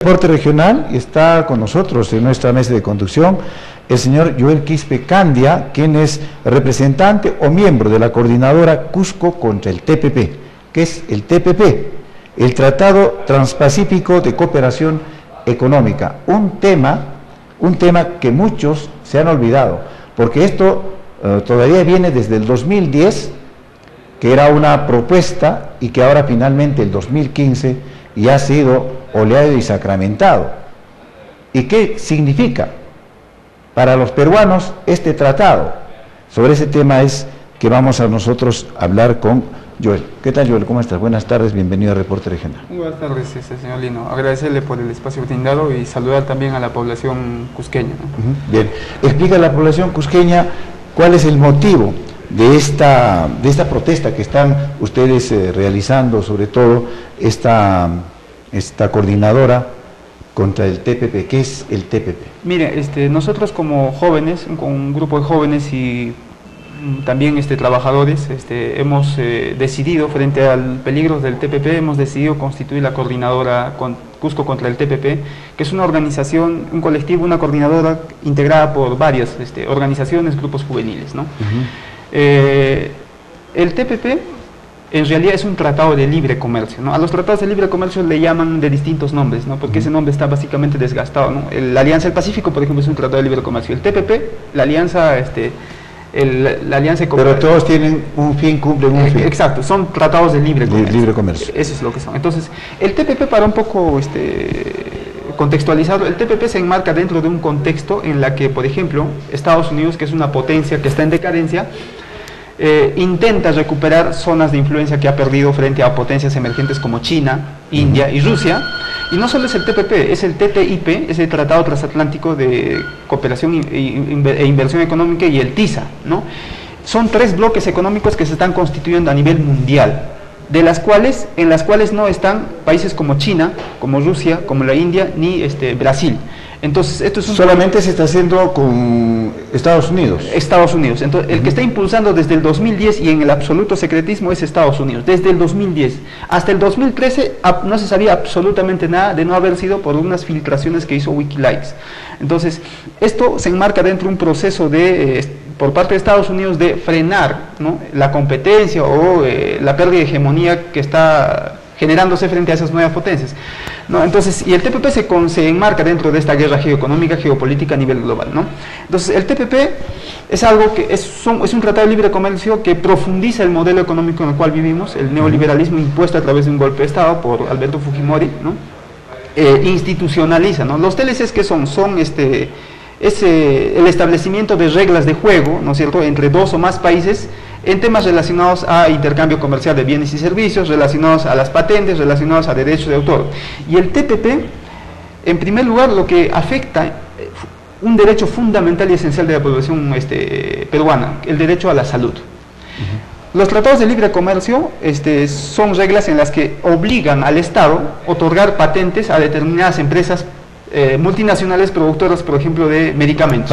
Reporte regional, y está con nosotros en nuestra mesa de conducción el señor Joel Quispe Candia, quien es representante o miembro de la coordinadora Cusco contra el TPP. ¿Qué es el TPP? El Tratado Transpacífico de Cooperación Económica, un tema que muchos se han olvidado, porque esto todavía viene desde el 2010, que era una propuesta y que ahora finalmente el 2015 ya ha sido oleado y sacramentado. ¿Y qué significa para los peruanos este tratado? Sobre ese tema es que vamos a nosotros hablar con Joel. ¿Qué tal, Joel? ¿Cómo estás? Buenas tardes, bienvenido a Reporte Regional. Buenas tardes, señor Lino. Agradecerle por el espacio brindado y saludar también a la población cusqueña, ¿no? Bien, explica a la población cusqueña cuál es el motivo de esta protesta que están ustedes realizando, sobre todo esta coordinadora contra el TPP. ¿Qué es el TPP? Mire, nosotros como jóvenes, con un grupo de jóvenes y también trabajadores, hemos decidido, frente al peligro del TPP, hemos decidido constituir la coordinadora Cusco contra el TPP, que es una organización, un colectivo, una coordinadora integrada por varias organizaciones, grupos juveniles, ¿no? El TPP en realidad es un tratado de libre comercio, ¿no? A los tratados de libre comercio le llaman de distintos nombres, ¿no? Porque ese nombre está básicamente desgastado, ¿no? La Alianza del Pacífico, por ejemplo, es un tratado de libre comercio. El TPP, la alianza, la alianza de Pero todos tienen un fin, cumplen un fin. Exacto, son tratados de libre comercio. Libre comercio. Eso es lo que son. Entonces, el TPP, para un poco contextualizado, el TPP se enmarca dentro de un contexto en la que, por ejemplo, Estados Unidos, que es una potencia que está en decadencia, intenta recuperar zonas de influencia que ha perdido frente a potencias emergentes como China, India y Rusia. Y no solo es el TPP, es el TTIP, es el Tratado Transatlántico de Cooperación e Inversión Económica, y el TISA, ¿no? Son tres bloques económicos que se están constituyendo a nivel mundial, en las cuales no están países como China, como Rusia, como la India, ni Brasil. Entonces, esto es solamente se está haciendo con Estados Unidos. Estados Unidos. Entonces, el que está impulsando desde el 2010 y en el absoluto secretismo es Estados Unidos. Desde el 2010 hasta el 2013 no se sabía absolutamente nada, de no haber sido por unas filtraciones que hizo Wikileaks. Entonces, esto se enmarca dentro de un proceso por parte de Estados Unidos de frenar, ¿no?, la competencia o la pérdida de hegemonía que está generándose frente a esas nuevas potencias, ¿no? Entonces, y el TPP se enmarca dentro de esta guerra geoeconómica, geopolítica a nivel global, ¿no? Entonces, el TPP es algo que es un tratado de libre comercio que profundiza el modelo económico en el cual vivimos, el neoliberalismo impuesto a través de un golpe de Estado por Alberto Fujimori, ¿no? Institucionaliza, ¿no? Los TLCs, que son el establecimiento de reglas de juego, ¿no es cierto?, entre dos o más países en temas relacionados a intercambio comercial de bienes y servicios, relacionados a las patentes, relacionados a derechos de autor. Y el TPP, en primer lugar, lo que afecta un derecho fundamental y esencial de la población peruana, el derecho a la salud. Los tratados de libre comercio son reglas en las que obligan al Estado a otorgar patentes a determinadas empresas multinacionales productoras, por ejemplo, de medicamentos.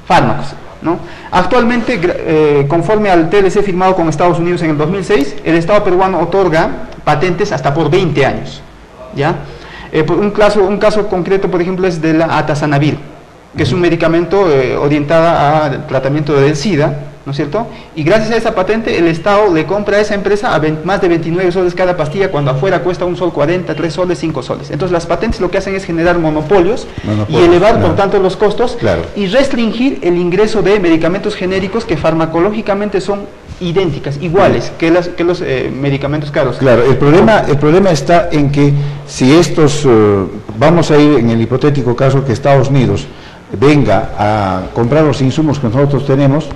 Fármacos, ¿no? Actualmente, conforme al TLC firmado con Estados Unidos en el 2006, el Estado peruano otorga patentes hasta por 20 años, ¿ya? Un caso concreto, por ejemplo, es de la atazanavir, que es un medicamento orientado al tratamiento del SIDA, ¿no es cierto? Y gracias a esa patente, el Estado le compra a esa empresa a más de 29 soles cada pastilla, cuando afuera cuesta 1 sol 40, 3 soles, 5 soles. Entonces, las patentes lo que hacen es generar monopolios y elevar, por tanto, los costos, y restringir el ingreso de medicamentos genéricos que farmacológicamente son idénticas, iguales que los medicamentos caros. Claro, el problema está en que si vamos a ir en el hipotético caso que Estados Unidos venga a comprar los insumos que nosotros tenemos,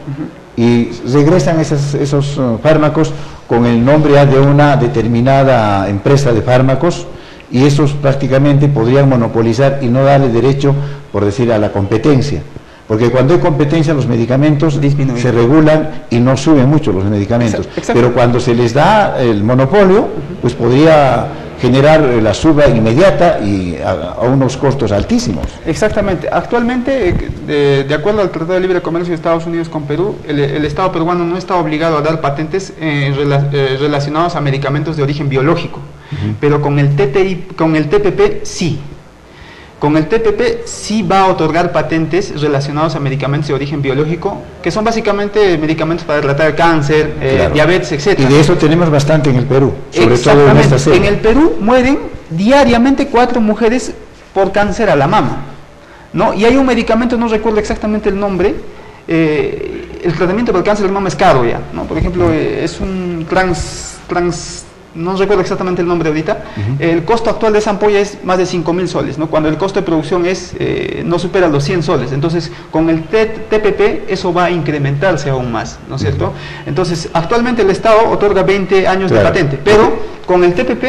y regresan esos fármacos con el nombre de una determinada empresa de fármacos, y esos prácticamente podrían monopolizar y no darle derecho, por decir, a la competencia. Porque cuando hay competencia, los medicamentos se regulan y no suben mucho los medicamentos. Exacto. Pero cuando se les da el monopolio, pues podría generar la suba inmediata y a unos costos altísimos. Exactamente. Actualmente, de acuerdo al Tratado de Libre Comercio de Estados Unidos con Perú, el Estado peruano no está obligado a dar patentes relacionados a medicamentos de origen biológico, pero con el TPP sí. Con el TPP sí va a otorgar patentes relacionados a medicamentos de origen biológico, que son básicamente medicamentos para tratar cáncer, claro, diabetes, etc. Y de eso tenemos bastante en el Perú, sobre todo en esta serie. En el Perú mueren diariamente 4 mujeres por cáncer a la mama, ¿no? Y hay un medicamento, no recuerdo exactamente el nombre, el tratamiento para el cáncer de mama es caro ya, ¿no? Por ejemplo, es un no recuerdo exactamente el nombre ahorita, el costo actual de esa ampolla es más de 5.000 soles, ¿no? Cuando el costo de producción no supera los 100 soles, entonces con el TPP eso va a incrementarse aún más, ¿no es cierto? Entonces actualmente el Estado otorga 20 años de patente, pero con el TPP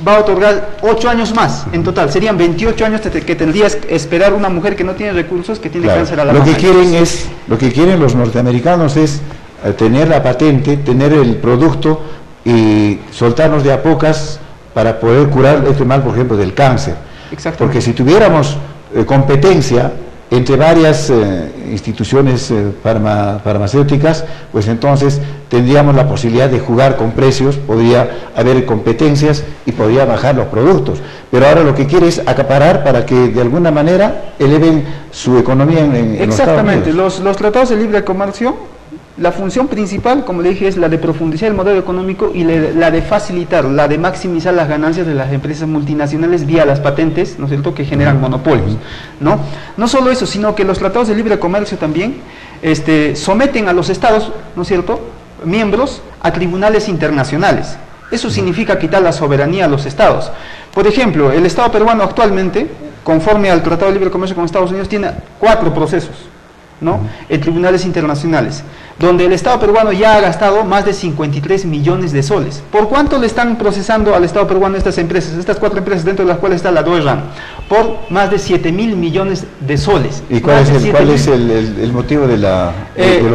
va a otorgar 8 años más en total, serían 28 años que tendrías que esperar una mujer que no tiene recursos, que tiene cáncer a la mama. Lo que quieren los norteamericanos es tener la patente, tener el producto y soltarnos de a pocas para poder curar este mal, por ejemplo, del cáncer. Porque si tuviéramos competencia entre varias instituciones farmacéuticas, pues entonces tendríamos la posibilidad de jugar con precios, podría haber competencias y podría bajar los productos. Pero ahora lo que quiere es acaparar para que de alguna manera eleven su economía en los Estados Unidos. Exactamente, los tratados de libre comercio, la función principal, como le dije, es la de profundizar el modelo económico y la de facilitar, la de maximizar las ganancias de las empresas multinacionales vía las patentes, ¿no es cierto?, que generan monopolios, ¿no? No solo eso, sino que los tratados de libre comercio también someten a los estados, ¿no es cierto?, miembros a tribunales internacionales. Eso significa quitar la soberanía a los estados. Por ejemplo, el Estado peruano actualmente, conforme al Tratado de Libre Comercio con Estados Unidos, tiene 4 procesos, ¿no?, en tribunales internacionales, donde el Estado peruano ya ha gastado más de 53 millones de soles. ¿Por cuánto le están procesando al Estado peruano estas empresas, estas 4 empresas dentro de las cuales está la DOERAM? Por más de 7.000 millones de soles. ¿Y cuál es el motivo de la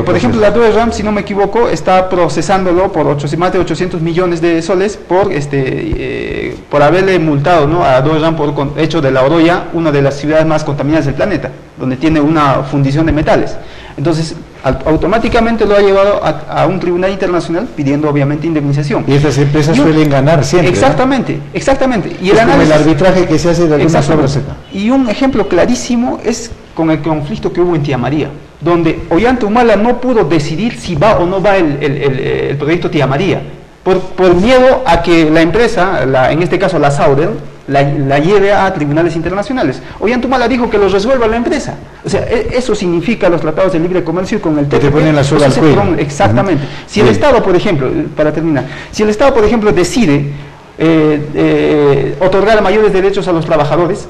por ejemplo, la DOERAM, si no me equivoco, está procesándolo por más de 800 millones de soles por haberle multado, ¿no?, a DOERAM por hecho de La Oroya, una de las ciudades más contaminadas del planeta, donde tiene una fundición de metales. Entonces, automáticamente lo ha llevado a un tribunal internacional pidiendo obviamente indemnización. Y estas empresas suelen ganar siempre. Exactamente, exactamente. Y es como el arbitraje que se hace de algunas obras acá. Y un ejemplo clarísimo es con el conflicto que hubo en Tía María, donde Ollanta Humala no pudo decidir si va o no va el proyecto Tía María, por miedo a que la empresa, en este caso la Sauder, la lleve a tribunales internacionales. Ollanta Humala dijo que los resuelva la empresa. O sea, eso significa los tratados de libre comercio con el TPP. Te ponen la soga al cuello. Exactamente. Si el Estado, por ejemplo, para terminar, si el Estado, por ejemplo, decide otorgar mayores derechos a los trabajadores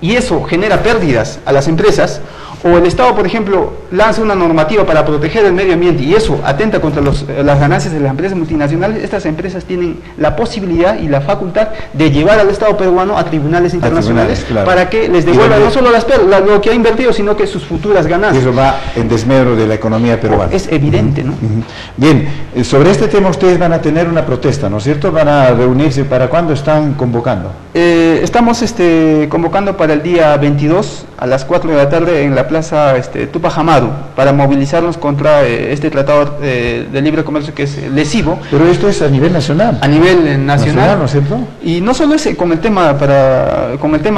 y eso genera pérdidas a las empresas, o el Estado, por ejemplo, lanza una normativa para proteger el medio ambiente y eso atenta contra las ganancias de las empresas multinacionales, estas empresas tienen la posibilidad y la facultad de llevar al Estado peruano a tribunales internacionales, claro, para que les devuelvan no solo lo que ha invertido, sino que sus futuras ganancias. Y eso va en desmedro de la economía peruana. Es evidente, ¿no? Bien, sobre este tema ustedes van a tener una protesta, ¿no es cierto? ¿Van a reunirse? ¿Para cuándo están convocando? Estamos convocando para el día 22 a las 4 de la tarde en la plaza Tupac Amaru para movilizarnos contra este tratado de libre comercio que es lesivo. Pero esto es a nivel nacional. A nivel nacional, ¿no es cierto? Y no solo es con el tema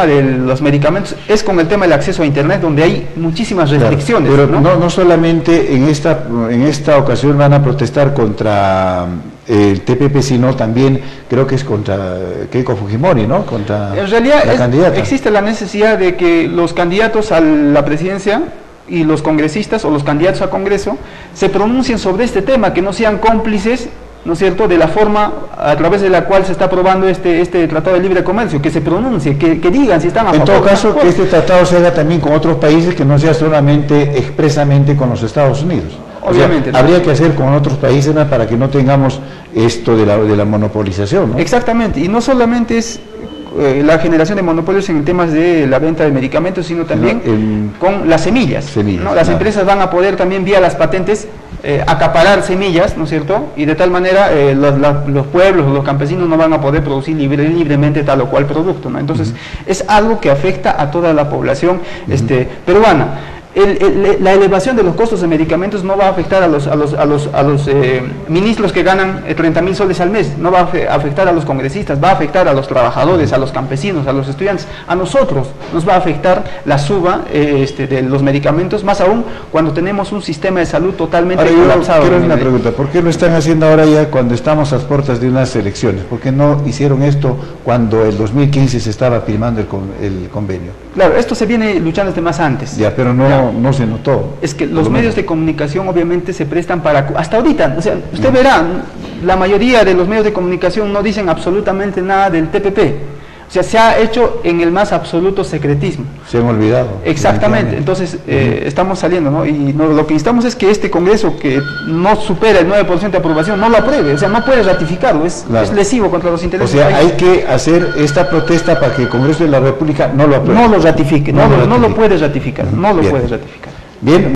de los medicamentos, es con el tema del acceso a internet, donde hay muchísimas restricciones. Claro, pero no solamente en esta ocasión van a protestar contra el TPP, sino también creo que es contra Keiko Fujimori, ¿no? Contra en realidad la candidata. Existe la necesidad de que los candidatos a la presidencia y los congresistas o los candidatos a Congreso se pronuncien sobre este tema, que no sean cómplices, ¿no es cierto?, de la forma a través de la cual se está aprobando este tratado de libre comercio, que se pronuncie, que digan si están a favor. En todo caso, que este tratado se haga también con otros países, que no sea solamente expresamente con los Estados Unidos. Obviamente. O sea, habría que hacer con otros países para que no tengamos esto de la monopolización, ¿no? Exactamente, y no solamente es la generación de monopolios en temas de la venta de medicamentos, sino también con las semillas, ¿no? Las empresas van a poder también vía las patentes acaparar semillas, ¿no es cierto? Y de tal manera los pueblos, los campesinos no van a poder producir libremente tal o cual producto, ¿no? Entonces es algo que afecta a toda la población peruana. La elevación de los costos de medicamentos no va a afectar a los ministros que ganan 30.000 soles al mes, no va a afectar a los congresistas, va a afectar a los trabajadores, a los campesinos, a los estudiantes. A nosotros nos va a afectar la suba de los medicamentos, más aún cuando tenemos un sistema de salud totalmente colapsado. Quiero hacer una pregunta, ¿por qué lo están haciendo ahora ya cuando estamos a las puertas de unas elecciones? ¿Por qué no hicieron esto cuando el 2015 se estaba firmando el convenio? Claro, esto se viene luchando desde más antes. Ya, pero no se notó. Es que los medios de comunicación obviamente se prestan para... Hasta ahorita, o sea, usted verá, la mayoría de los medios de comunicación no dicen absolutamente nada del TPP. O sea, se ha hecho en el más absoluto secretismo. Se han olvidado. Exactamente, entonces estamos saliendo, ¿no? Y lo que instamos es que este Congreso, que no supera el 9% de aprobación, no lo apruebe, o sea, no puede ratificarlo, es lesivo contra los intereses del país. Hay que hacer esta protesta para que el Congreso de la República no lo apruebe. No lo ratifique, no lo puede ratificar, no lo puede ratificar. Bien.